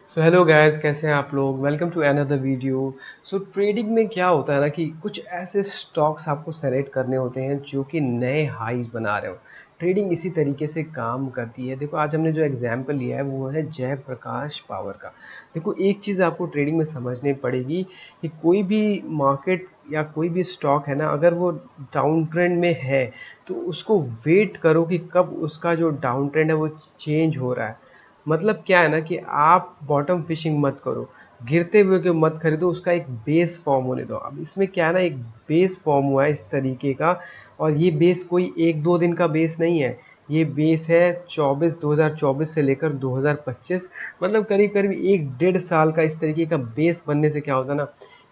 So hello guys, कैसे हैं आप लोग। Welcome to another video. So trading में क्या होता है ना कि कुछ ऐसे स्टॉक्स आपको सेलेक्ट करने होते हैं जो कि नए हाईज बना रहे हो। ट्रेडिंग इसी तरीके से काम करती है। देखो, आज हमने जो एग्जांपल लिया है वो है जयप्रकाश पावर का। देखो, एक चीज़ आपको ट्रेडिंग में समझनी पड़ेगी कि कोई भी मार्केट या कोई भी स्टॉक है ना, अगर वो डाउन ट्रेंड में है तो उसको वेट करो कि कब उसका जो डाउन ट्रेंड है वो चेंज हो रहा है। मतलब क्या है ना कि आप बॉटम फिशिंग मत करो, गिरते हुए के मत खरीदो, उसका एक बेस फॉर्म होने दो। अब इसमें क्या है ना, एक बेस फॉर्म हुआ है इस तरीके का, और ये बेस कोई एक दो दिन का बेस नहीं है। ये बेस है 2024 से लेकर 2025, मतलब करीब करीब एक डेढ़ साल का इस तरीके का बेस बनने से क्या होता है ना,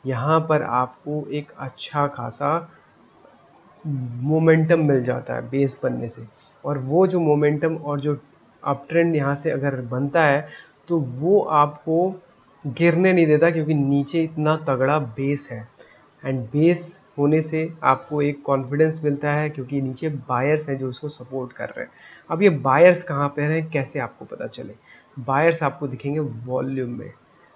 यहाँ पर आपको एक अच्छा खासा मोमेंटम मिल जाता है बेस बनने से। और वो जो मोमेंटम और जो अप ट्रेंड यहाँ से अगर बनता है तो वो आपको गिरने नहीं देता, क्योंकि नीचे इतना तगड़ा बेस है। एंड बेस होने से आपको एक कॉन्फिडेंस मिलता है, क्योंकि नीचे बायर्स हैं जो उसको सपोर्ट कर रहे हैं। अब ये बायर्स कहाँ पे हैं, कैसे आपको पता चले। बायर्स आपको दिखेंगे वॉल्यूम में।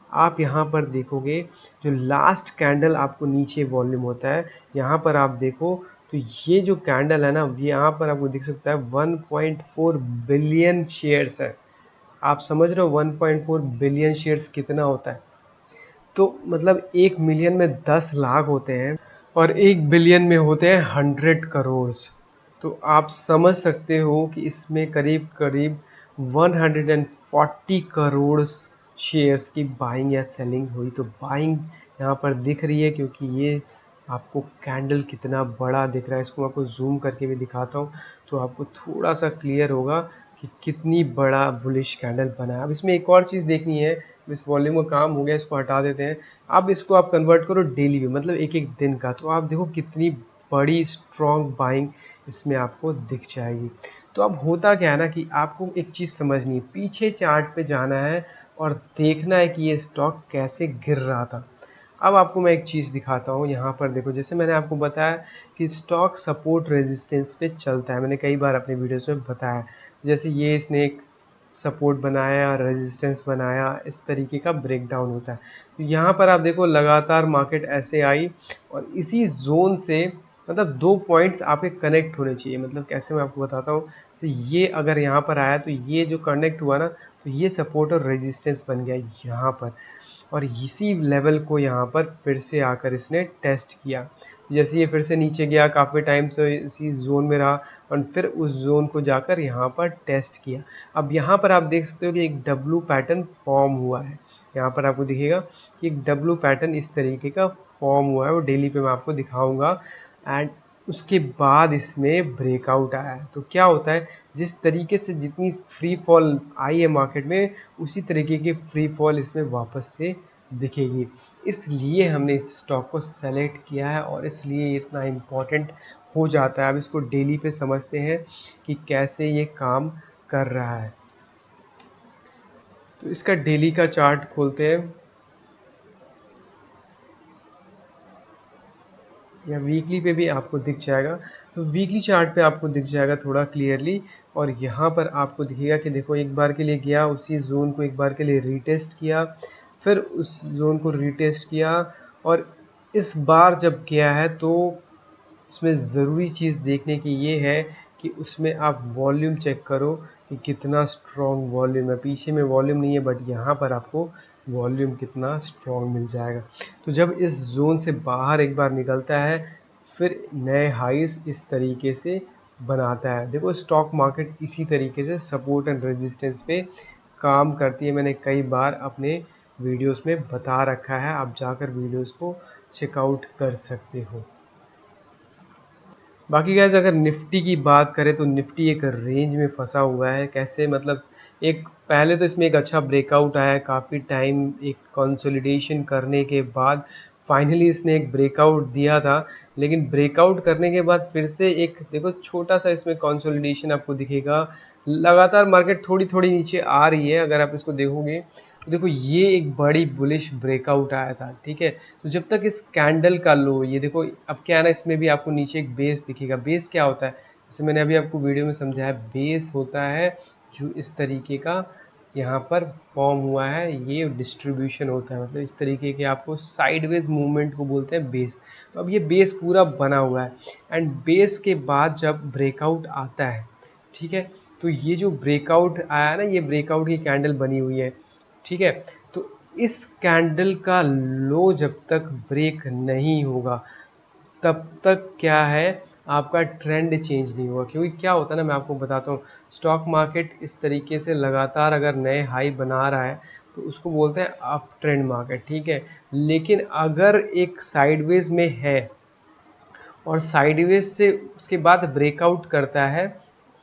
आप यहाँ पर देखोगे, जो लास्ट कैंडल आपको नीचे वॉल्यूम होता है, यहाँ पर आप देखो तो ये जो कैंडल है ना, ये यहाँ पर आपको दिख सकता है 1.4 बिलियन शेयर्स है। आप समझ रहे हो 1.4 बिलियन शेयर्स कितना होता है। तो मतलब 1 मिलियन में 10 लाख होते हैं, और 1 बिलियन में होते हैं 100 करोड़। तो आप समझ सकते हो कि इसमें करीब करीब 140 करोड़ शेयर्स की बाइंग या सेलिंग हुई। तो बाइंग यहाँ पर दिख रही है, क्योंकि ये आपको कैंडल कितना बड़ा दिख रहा है। इसको आपको जूम करके भी दिखाता हूँ तो आपको थोड़ा सा क्लियर होगा कि कितनी बड़ा बुलिश कैंडल बना है। अब इसमें एक और चीज़ देखनी है। इस वॉल्यूम का काम हो गया, इसको हटा देते हैं। अब इसको आप कन्वर्ट करो डेली में, मतलब एक एक दिन का, तो आप देखो कितनी बड़ी स्ट्रॉन्ग बाइंग इसमें आपको दिख जाएगी। तो अब होता क्या है ना कि आपको एक चीज़ समझनी है, पीछे चार्ट पे जाना है और देखना है कि ये स्टॉक कैसे गिर रहा था। अब आपको मैं एक चीज़ दिखाता हूँ। यहाँ पर देखो, जैसे मैंने आपको बताया कि स्टॉक सपोर्ट रेजिस्टेंस पे चलता है, मैंने कई बार अपने वीडियोस में बताया। जैसे ये इसने एक सपोर्ट बनाया, रेजिस्टेंस बनाया, इस तरीके का ब्रेकडाउन होता है। तो यहाँ पर आप देखो, लगातार मार्केट ऐसे आई और इसी जोन से, मतलब दो पॉइंट्स आपके कनेक्ट होने चाहिए। मतलब कैसे, मैं आपको बताता हूँ। तो ये अगर यहाँ पर आया तो ये जो कनेक्ट हुआ ना, तो ये सपोर्ट और रेजिस्टेंस बन गया यहाँ पर। और इसी लेवल को यहाँ पर फिर से आकर इसने टेस्ट किया। जैसे ये फिर से नीचे गया, काफ़ी टाइम से इसी जोन में रहा, और फिर उस जोन को जाकर यहाँ पर टेस्ट किया। अब यहाँ पर आप देख सकते हो कि एक डब्लू पैटर्न फॉर्म हुआ है। यहाँ पर आपको दिखेगा कि एक डब्लू पैटर्न इस तरीके का फॉर्म हुआ है, वो डेली पे मैं आपको दिखाऊंगा। एंड उसके बाद इसमें ब्रेकआउट आया है। तो क्या होता है, जिस तरीके से जितनी फ्री फॉल आई है मार्केट में, उसी तरीके की फ्री फॉल इसमें वापस से दिखेगी। इसलिए हमने इस स्टॉक को सेलेक्ट किया है, और इसलिए ये इतना इम्पोर्टेंट हो जाता है। अब इसको डेली पे समझते हैं कि कैसे ये काम कर रहा है। तो इसका डेली का चार्ट खोलते हैं, या वीकली पे भी आपको दिख जाएगा। तो वीकली चार्ट पे आपको दिख जाएगा थोड़ा क्लियरली। और यहाँ पर आपको दिखेगा कि देखो, एक बार के लिए गया, उसी जोन को एक बार के लिए रीटेस्ट किया, फिर उस जोन को रीटेस्ट किया, और इस बार जब गया है तो उसमें ज़रूरी चीज़ देखने की ये है कि उसमें आप वॉल्यूम चेक करो कि कितना स्ट्रॉन्ग वॉल्यूम है। पीछे में वॉल्यूम नहीं है, बट यहाँ पर आपको वॉल्यूम कितना स्ट्रॉन्ग मिल जाएगा। तो जब इस जोन से बाहर एक बार निकलता है, फिर नए हाइस इस तरीके से बनाता है। देखो, स्टॉक मार्केट इसी तरीके से सपोर्ट एंड रेजिस्टेंस पे काम करती है। मैंने कई बार अपने वीडियोस में बता रखा है, आप जाकर वीडियोस को चेकआउट कर सकते हो। बाकी गाइस, अगर निफ्टी की बात करें तो निफ्टी एक रेंज में फंसा हुआ है। कैसे, मतलब एक पहले तो इसमें एक अच्छा ब्रेकआउट आया है, काफ़ी टाइम एक कंसोलिडेशन करने के बाद फाइनली इसने एक ब्रेकआउट दिया था। लेकिन ब्रेकआउट करने के बाद फिर से एक देखो, छोटा सा इसमें कंसोलिडेशन आपको दिखेगा। लगातार मार्केट थोड़ी थोड़ी नीचे आ रही है, अगर आप इसको देखोगे तो देखो, ये एक बड़ी बुलिश ब्रेकआउट आया था, ठीक है। तो जब तक इस कैंडल का लो, ये देखो, अब क्या है ना, इसमें भी आपको नीचे एक बेस दिखेगा। बेस क्या होता है, जैसे मैंने अभी आपको वीडियो में समझाया, बेस होता है जो इस तरीके का यहाँ पर फॉर्म हुआ है, ये डिस्ट्रीब्यूशन होता है, मतलब इस तरीके के आपको साइडवेज मूवमेंट को बोलते हैं बेस। तो अब ये बेस पूरा बना हुआ है, एंड बेस के बाद जब ब्रेकआउट आता है, ठीक है, तो ये जो ब्रेकआउट आया ना, ये ब्रेकआउट की कैंडल बनी हुई है, ठीक है। तो इस कैंडल का लो जब तक ब्रेक नहीं होगा तब तक क्या है, आपका ट्रेंड चेंज नहीं हुआ। क्योंकि क्या होता है ना, मैं आपको बताता हूँ, स्टॉक मार्केट इस तरीके से लगातार अगर नए हाई बना रहा है तो उसको बोलते हैं अप ट्रेंड मार्केट, ठीक है। लेकिन अगर एक साइडवेज में है और साइडवेज से उसके बाद ब्रेकआउट करता है,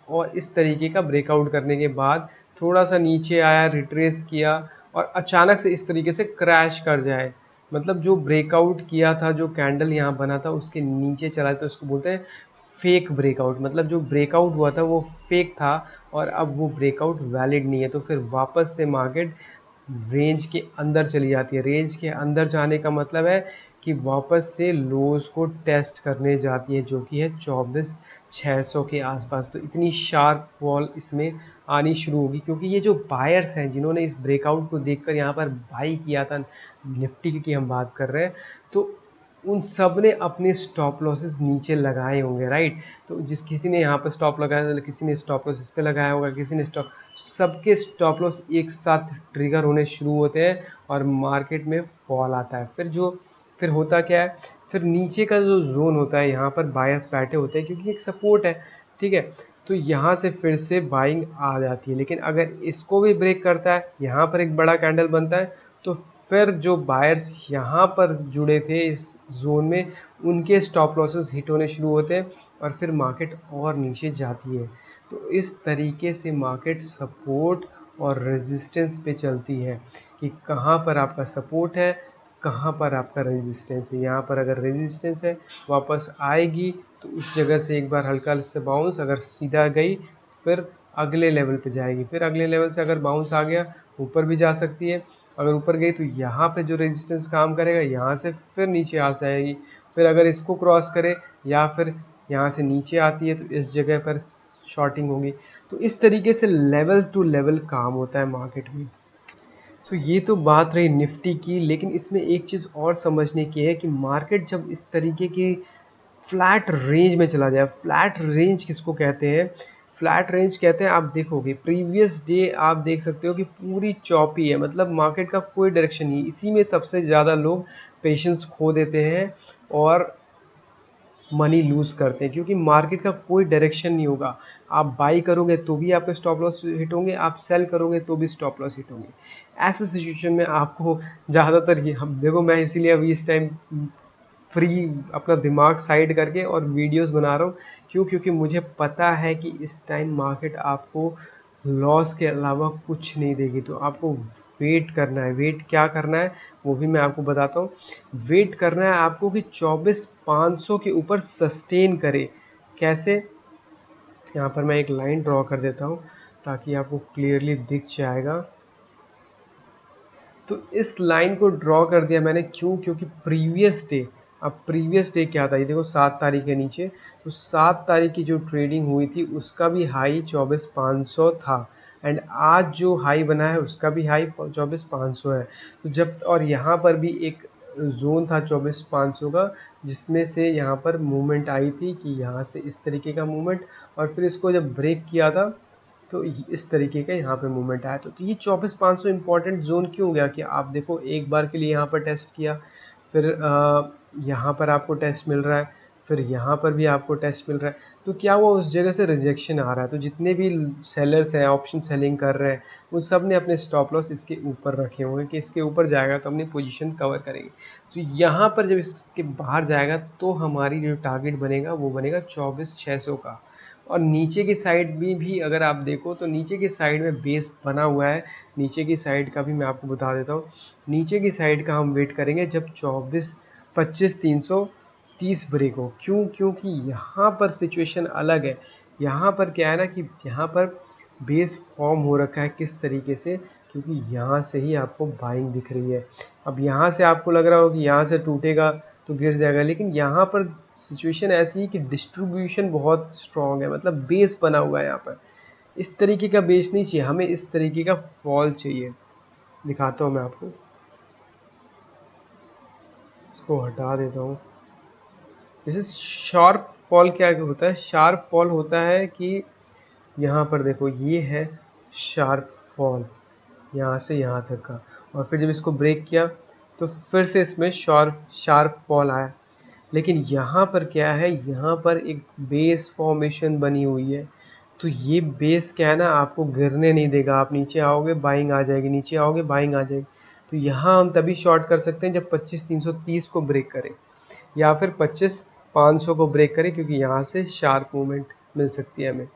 और इस तरीके का ब्रेकआउट करने के बाद थोड़ा सा नीचे आया, रिट्रेस किया, और अचानक से इस तरीके से क्रैश कर जाए, मतलब जो ब्रेकआउट किया था, जो कैंडल यहाँ बना था उसके नीचे चला, तो उसको बोलते हैं फेक ब्रेकआउट। मतलब जो ब्रेकआउट हुआ था वो फेक था और अब वो ब्रेकआउट वैलिड नहीं है, तो फिर वापस से मार्केट रेंज के अंदर चली जाती है। रेंज के अंदर जाने का मतलब है कि वापस से लोज को टेस्ट करने जाती है, जो कि है 24,600 के आसपास। तो इतनी शार्प फॉल इसमें आनी शुरू होगी, क्योंकि ये जो बायर्स हैं जिन्होंने इस ब्रेकआउट को देखकर यहाँ पर बाई किया था, निफ्टी की हम बात कर रहे हैं, तो उन सब ने अपने स्टॉप लॉसेस नीचे लगाए होंगे, राइट। तो जिस किसी ने यहाँ पर स्टॉप लगाया, किसी ने स्टॉप लॉस इस पे लगाया होगा, किसी ने स्टॉप, सबके स्टॉप लॉस एक साथ ट्रिगर होने शुरू होते हैं और मार्केट में फॉल आता है। फिर होता क्या है, फिर नीचे का जो जोन होता है यहाँ पर बायर्स बैठे होते हैं, क्योंकि एक सपोर्ट है, ठीक है। तो यहाँ से फिर से बाइंग आ जाती है, लेकिन अगर इसको भी ब्रेक करता है, यहाँ पर एक बड़ा कैंडल बनता है, तो फिर जो बायर्स यहाँ पर जुड़े थे इस जोन में, उनके स्टॉप लॉसेस हिट होने शुरू होते हैं और फिर मार्केट और नीचे जाती है। तो इस तरीके से मार्केट सपोर्ट और रेजिस्टेंस पे चलती है कि कहाँ पर आपका सपोर्ट है, कहाँ पर आपका रेजिस्टेंस है। यहाँ पर अगर रेजिस्टेंस है, वापस आएगी तो उस जगह से एक बार हल्का से बाउंस, अगर सीधा गई फिर अगले लेवल पे जाएगी, फिर अगले लेवल से अगर बाउंस आ गया ऊपर भी जा सकती है। अगर ऊपर गई तो यहाँ पे जो रेजिस्टेंस काम करेगा, यहाँ से फिर नीचे आ जाएगी, फिर अगर इसको क्रॉस करे या फिर यहाँ से नीचे आती है तो इस जगह पर शॉर्टिंग होगी। तो इस तरीके से लेवल टू लेवल काम होता है मार्केट में। सो ये तो बात रही निफ्टी की, लेकिन इसमें एक चीज़ और समझने की है कि मार्केट जब इस तरीके की फ्लैट रेंज में चला जाए, फ्लैट रेंज किसको कहते हैं, फ्लैट रेंज कहते हैं, आप देखोगे प्रीवियस डे आप देख सकते हो कि पूरी चौपी है, मतलब मार्केट का कोई डायरेक्शन नहीं। इसी में सबसे ज़्यादा लोग पेशेंस खो देते हैं और मनी लूज करते हैं, क्योंकि मार्केट का कोई डायरेक्शन नहीं होगा। आप बाई करोगे तो भी आपके स्टॉप लॉस हिट होंगे, आप सेल करोगे तो भी स्टॉप लॉस हिट होंगे। ऐसे सिचुएशन में आपको ज़्यादातर ये, हम देखो, मैं इसीलिए अभी इस टाइम फ्री अपना दिमाग साइड करके और वीडियोस बना रहा हूँ। क्यों? क्योंकि मुझे पता है कि इस टाइम मार्केट आपको लॉस के अलावा कुछ नहीं देगी। तो आपको वेट करना है। वेट क्या करना है वो भी मैं आपको बताता हूँ। वेट करना है आपको कि 24,500 के ऊपर सस्टेन करे। कैसे? यहाँ पर मैं एक लाइन ड्रॉ कर देता हूँ ताकि आपको क्लियरली दिख जाएगा। तो इस लाइन को ड्रॉ कर दिया मैंने, क्यों? क्योंकि प्रीवियस डे, अब प्रीवियस डे क्या था, ये देखो 7 तारीख के नीचे, तो 7 तारीख की जो ट्रेडिंग हुई थी उसका भी हाई 24,500 था, एंड आज जो हाई बना है उसका भी हाई 24,500 है। तो जब, और यहाँ पर भी एक जोन था 24,500 का, जिसमें से यहाँ पर मूवमेंट आई थी कि यहाँ से इस तरीके का मूवमेंट, और फिर इसको जब ब्रेक किया था तो इस तरीके का यहाँ पे मूवमेंट आया। तो ये 24,500 इंपॉर्टेंट जोन क्यों हो गया कि आप देखो एक बार के लिए यहाँ पर टेस्ट किया, फिर यहाँ पर आपको टेस्ट मिल रहा है, फिर यहाँ पर भी आपको टेस्ट मिल रहा है, तो क्या हुआ, उस जगह से रिजेक्शन आ रहा है। तो जितने भी सेलर्स हैं, ऑप्शन सेलिंग कर रहे हैं, उन सब ने अपने स्टॉप लॉस इसके ऊपर रखे हुए हैं कि इसके ऊपर जाएगा तो अपनी पोजीशन कवर करेंगे। तो यहाँ पर जब इसके बाहर जाएगा तो हमारी जो टारगेट बनेगा वो बनेगा 24,600 का। और नीचे की साइड में भी अगर आप देखो तो नीचे की साइड में बेस बना हुआ है। नीचे की साइड का भी मैं आपको बता देता हूँ। नीचे की साइड का हम वेट करेंगे जब 25,330 ब्रेक हो। क्यों? क्योंकि यहाँ पर सिचुएशन अलग है। यहाँ पर क्या है ना कि यहाँ पर बेस फॉर्म हो रखा है किस तरीके से, क्योंकि यहाँ से ही आपको बाइंग दिख रही है। अब यहाँ से आपको लग रहा हो कि यहाँ से टूटेगा तो गिर जाएगा, लेकिन यहाँ पर सिचुएशन ऐसी है कि डिस्ट्रीब्यूशन बहुत स्ट्रॉन्ग है, मतलब बेस बना हुआ है यहाँ पर। इस तरीके का बेस नहीं चाहिए हमें, इस तरीके का फॉल चाहिए। दिखाता हूँ मैं आपको, इसको हटा देता हूँ। जैसे शार्प फॉल क्या होता है, शार्प फॉल होता है कि यहाँ पर देखो ये है शार्प फॉल, यहाँ से यहाँ तक का, और फिर जब इसको ब्रेक किया तो फिर से इसमें शार्प फॉल आया। लेकिन यहाँ पर क्या है, यहाँ पर एक बेस फॉर्मेशन बनी हुई है, तो ये बेस क्या है ना, आपको गिरने नहीं देगा। आप नीचे आओगे बाइंग आ जाएगी, नीचे आओगे बाइंग आ जाएगी। तो यहाँ हम तभी शॉर्ट कर सकते हैं जब 25,330 को ब्रेक करें, या फिर 25,500 को ब्रेक करें, क्योंकि यहाँ से शार्प मूवमेंट मिल सकती है हमें।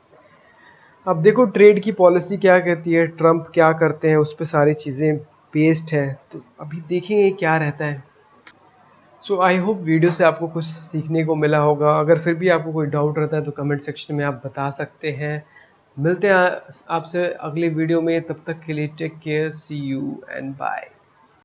अब देखो ट्रेड की पॉलिसी क्या कहती है, ट्रम्प क्या करते हैं, उस पर सारी चीज़ें बेस्ड है, तो अभी देखेंगे क्या रहता है। सो आई होप वीडियो से आपको कुछ सीखने को मिला होगा। अगर फिर भी आपको कोई डाउट रहता है तो कमेंट सेक्शन में आप बता सकते हैं। मिलते हैं आपसे अगले वीडियो में, तब तक के लिए take care, see you and bye.